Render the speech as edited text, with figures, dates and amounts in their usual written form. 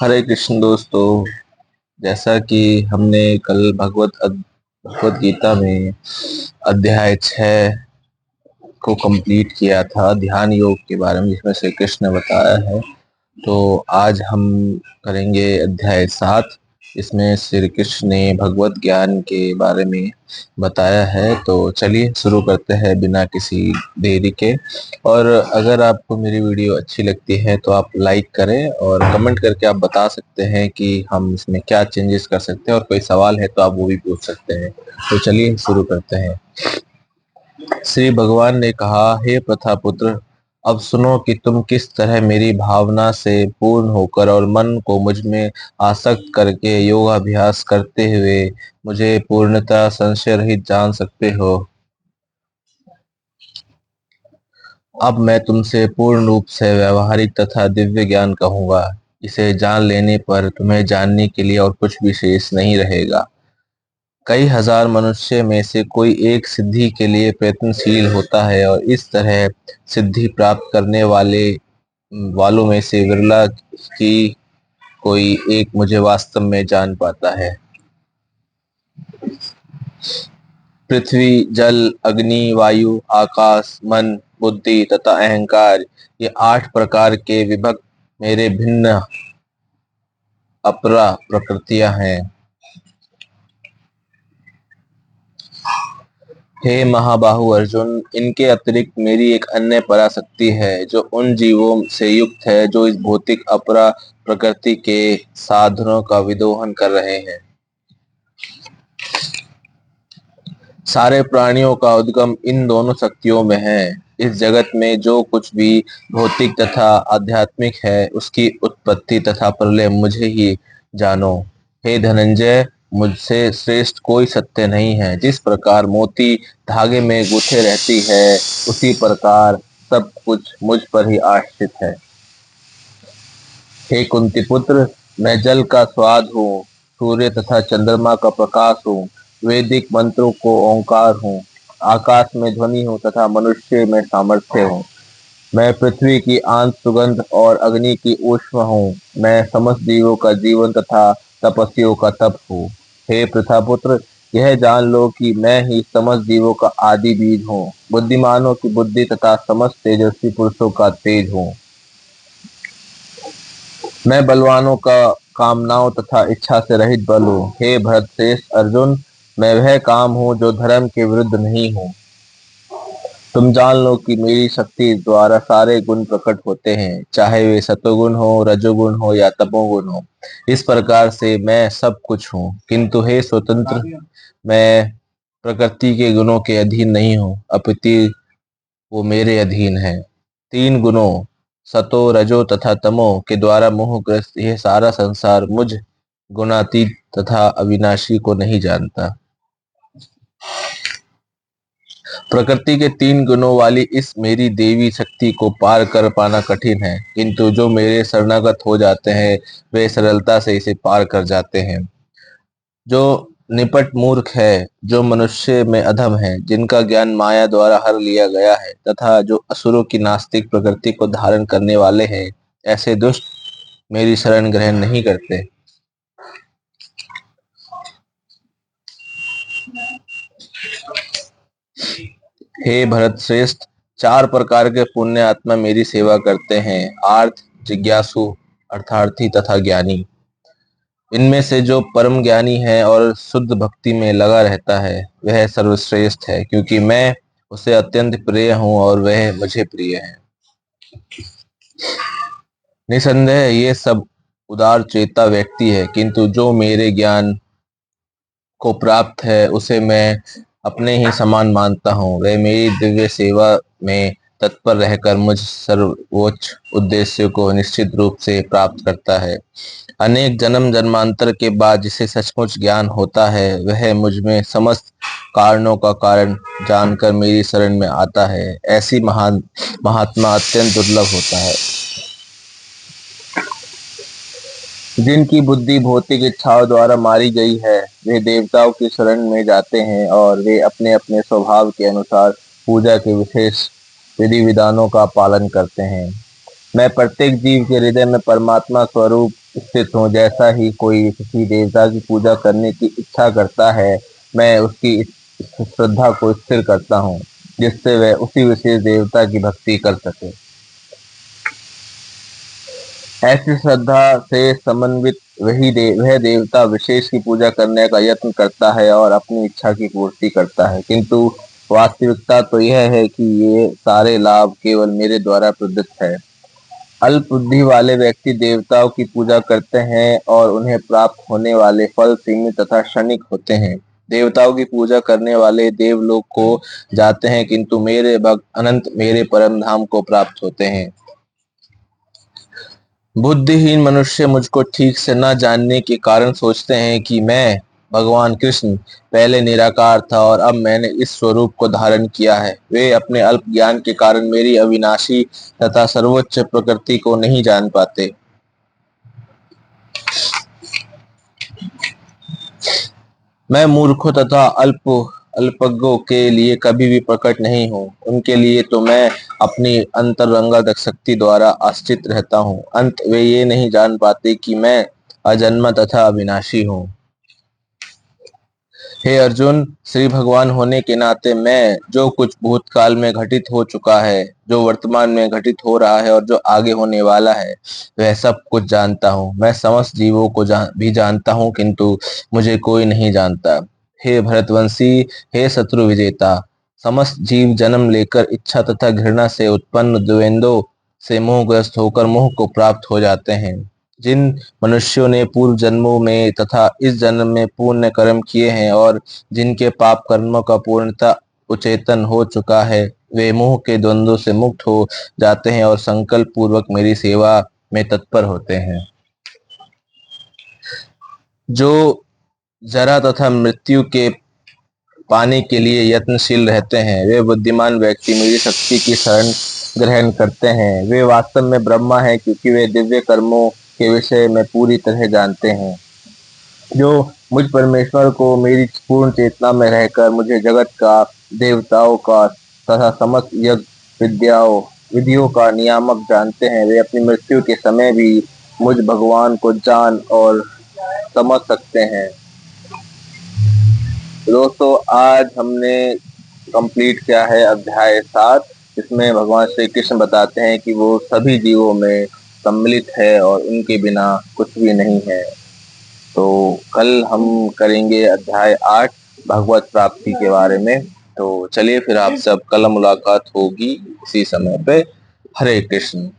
हरे कृष्ण दोस्तों। जैसा कि हमने कल भगवत गीता में अध्याय 6 को कंप्लीट किया था ध्यान योग के बारे में, जिसमें श्री कृष्ण ने बताया है। तो आज हम करेंगे अध्याय 7। इसमें श्री कृष्ण ने भगवत ज्ञान के बारे में बताया है। तो चलिए शुरू करते हैं बिना किसी देरी के। और अगर आपको मेरी वीडियो अच्छी लगती है तो आप लाइक करें और कमेंट करके आप बता सकते हैं कि हम इसमें क्या चेंजेस कर सकते हैं, और कोई सवाल है तो आप वो भी पूछ सकते हैं। तो चलिए शुरू करते हैं। श्री भगवान ने कहा, हे प्रथापुत्र, अब सुनो कि तुम किस तरह मेरी भावना से पूर्ण होकर और मन को मुझ में आसक्त करके योगाभ्यास करते हुए मुझे पूर्णतः संशय रहित जान सकते हो। अब मैं तुमसे पूर्ण रूप से व्यवहारिक तथा दिव्य ज्ञान कहूंगा। इसे जान लेने पर तुम्हें जानने के लिए और कुछ भी शेष नहीं रहेगा। कई हजार मनुष्य में से कोई एक सिद्धि के लिए प्रयत्नशील होता है, और इस तरह सिद्धि प्राप्त करने वालों में से विरला ही कोई एक मुझे वास्तव में जान पाता है। पृथ्वी, जल, अग्नि, वायु, आकाश, मन, बुद्धि तथा अहंकार, ये 8 प्रकार के विभक्त मेरे भिन्न अपरा प्रकृतियां हैं। हे महाबाहु अर्जुन, इनके अतिरिक्त मेरी एक अन्य पराशक्ति है, जो उन जीवों से युक्त है जो इस भौतिक अपरा प्रकृति के साधनों का विदोहन कर रहे हैं। सारे प्राणियों का उद्गम इन दोनों शक्तियों में है। इस जगत में जो कुछ भी भौतिक तथा आध्यात्मिक है, उसकी उत्पत्ति तथा प्रलय मुझे ही जानो। हे धनंजय, मुझसे श्रेष्ठ कोई सत्य नहीं है। जिस प्रकार मोती धागे में गूंथे रहती है, उसी प्रकार सब कुछ मुझ पर ही आश्रित है। हे कुंती पुत्र, मैं जल का स्वाद हूँ, सूर्य तथा चंद्रमा का प्रकाश हूँ, वैदिक मंत्रों को ओंकार हूँ, आकाश में ध्वनि हूँ तथा मनुष्य में सामर्थ्य हूँ। मैं पृथ्वी की आंत सुगंध और अग्नि की ऊष्मा हूँ। मैं समस्त जीवों का जीवन तथा तपस्वियों का तप हूँ। हे प्रथापुत्र, यह जान लो कि मैं ही समस्त जीवों का आदि बीज हूँ, बुद्धिमानों की बुद्धि तथा समस्त तेजस्वी पुरुषों का तेज हूँ। मैं बलवानों का कामनाओं तथा इच्छा से रहित बल हूँ। हे भरतश्रेष्ठ अर्जुन, मैं वह काम हूँ जो धर्म के विरुद्ध नहीं हूँ। तुम जान लो कि मेरी शक्ति द्वारा सारे गुण प्रकट होते हैं, चाहे वे सतोगुण हो, रजोगुण हो या तपोगुण हो। इस प्रकार से मैं सब कुछ हूँ। किंतु हे स्वतंत्र, मैं प्रकृति के गुणों के अधीन नहीं हूँ, अपितु वो मेरे अधीन है। 3 गुणों सतो, रजो तथा तमो के द्वारा मोहग्रस्त यह सारा संसार मुझ गुणातीत तथा अविनाशी को नहीं जानता। प्रकृति के 3 गुणों वाली इस मेरी देवी शक्ति को पार कर पाना कठिन है, किंतु जो मेरे शरणागत हो जाते हैं वे सरलता से इसे पार कर जाते हैं। जो निपट मूर्ख है, जो मनुष्य में अधम है, जिनका ज्ञान माया द्वारा हर लिया गया है, तथा जो असुरों की नास्तिक प्रकृति को धारण करने वाले हैं, ऐसे दुष्ट मेरी शरण ग्रहण नहीं करते। हे भरत श्रेष्ठ, 4 प्रकार के पुण्य आत्मा मेरी सेवा करते हैं, आर्थ, जिज्ञासु, अर्थार्थी तथा ज्ञानी। इनमें से जो परम ज्ञानी है और शुद्ध भक्ति में लगा रहता है, वह सर्वश्रेष्ठ है, क्योंकि मैं उसे अत्यंत प्रिय हूँ और वह मुझे प्रिय है। निसंदेह ये सब उदार चेता व्यक्ति है, किंतु जो मेरे ज्ञान को प्राप्त है उसे मैं अपने ही समान मानता हूँ। वह मेरी दिव्य सेवा में तत्पर रहकर मुझ सर्वोच्च उद्देश्य को निश्चित रूप से प्राप्त करता है। अनेक जन्म जन्मांतर के बाद जिसे सचमुच ज्ञान होता है, वह मुझ में समस्त कारणों का कारण जानकर मेरी शरण में आता है। ऐसी महान महात्मा अत्यंत दुर्लभ होता है। जिनकी बुद्धि भौतिक इच्छाओं द्वारा मारी गई है, वे देवताओं की शरण में जाते हैं और वे अपने अपने स्वभाव के अनुसार पूजा के विशेष विधि विधानों का पालन करते हैं। मैं प्रत्येक जीव के हृदय में परमात्मा स्वरूप स्थित हूँ। जैसा ही कोई किसी देवता की पूजा करने की इच्छा करता है, मैं उसकी इस श्रद्धा को स्थिर करता हूँ, जिससे वह उसी विशेष देवता की भक्ति कर सके। ऐसी श्रद्धा से समन्वित वह देवता विशेष की पूजा करने का यत्न करता है और अपनी इच्छा की पूर्ति करता है, किंतु वास्तविकता तो यह है कि ये सारे लाभ केवल मेरे द्वारा प्रदत्त है। अल्प बुद्धि वाले व्यक्ति देवताओं की पूजा करते हैं और उन्हें प्राप्त होने वाले फल सीमित तथा क्षणिक होते हैं। देवताओं की पूजा करने वाले देवलोक को जाते हैं, किंतु मेरे भक्त अनंत मेरे परम धाम को प्राप्त होते हैं। बुद्धिहीन मनुष्य मुझको ठीक से न जानने के कारण सोचते हैं कि मैं भगवान कृष्ण पहले निराकार था और अब मैंने इस स्वरूप को धारण किया है। वे अपने अल्प ज्ञान के कारण मेरी अविनाशी तथा सर्वोच्च प्रकृति को नहीं जान पाते। मैं मूर्खों तथा अल्पज्ञों के लिए कभी भी प्रकट नहीं हूँ। उनके लिए तो मैं अपनी अंतरंग शक्ति द्वारा आश्रित रहता हूँ। अंत वे ये नहीं जान पाते कि मैं अजन्मा तथा अविनाशी हूँ। हे अर्जुन, श्री भगवान होने के नाते मैं जो कुछ भूतकाल में घटित हो चुका है, जो वर्तमान में घटित हो रहा है और जो आगे होने वाला है, वह सब कुछ जानता हूँ। मैं समस्त जीवों को भी जानता हूँ, किंतु मुझे कोई नहीं जानता। हे भरतवंशी, हे शत्रु विजेता, समस्त जीव जन्म लेकर इच्छा तथा घृणा से उत्पन्न द्वंद्वों से मोहग्रस्त होकर मोह को प्राप्त हो जाते हैं। जिन मनुष्यों ने पूर्व जन्मों में तथा इस जन्म में पुण्य कर्म किए हैं और जिनके पाप कर्मों का पूर्णतः उचेतन हो चुका है, वे मोह के द्वंद्वों से मुक्त हो जाते हैं और संकल्प पूर्वक मेरी सेवा में तत्पर होते हैं। जो जरा तथा मृत्यु के पाने के लिए यत्नशील रहते हैं, वे बुद्धिमान व्यक्ति मेरी शक्ति की शरण ग्रहण करते हैं। वे वास्तव में ब्रह्मा हैं, क्योंकि वे दिव्य कर्मों के विषय में पूरी तरह जानते हैं। जो मुझ परमेश्वर को मेरी पूर्ण चेतना में रहकर मुझे जगत का, देवताओं का तथा समस्त यज्ञ विधियों का नियामक जानते हैं, वे अपनी मृत्यु के समय भी मुझ भगवान को जान और समझ सकते हैं। दोस्तों, आज हमने कंप्लीट किया है अध्याय 7, जिसमें भगवान श्री कृष्ण बताते हैं कि वो सभी जीवों में सम्मिलित है और उनके बिना कुछ भी नहीं है। तो कल हम करेंगे अध्याय 8 भगवत प्राप्ति के बारे में। तो चलिए फिर आप सब कल मुलाकात होगी इसी समय पे। हरे कृष्ण।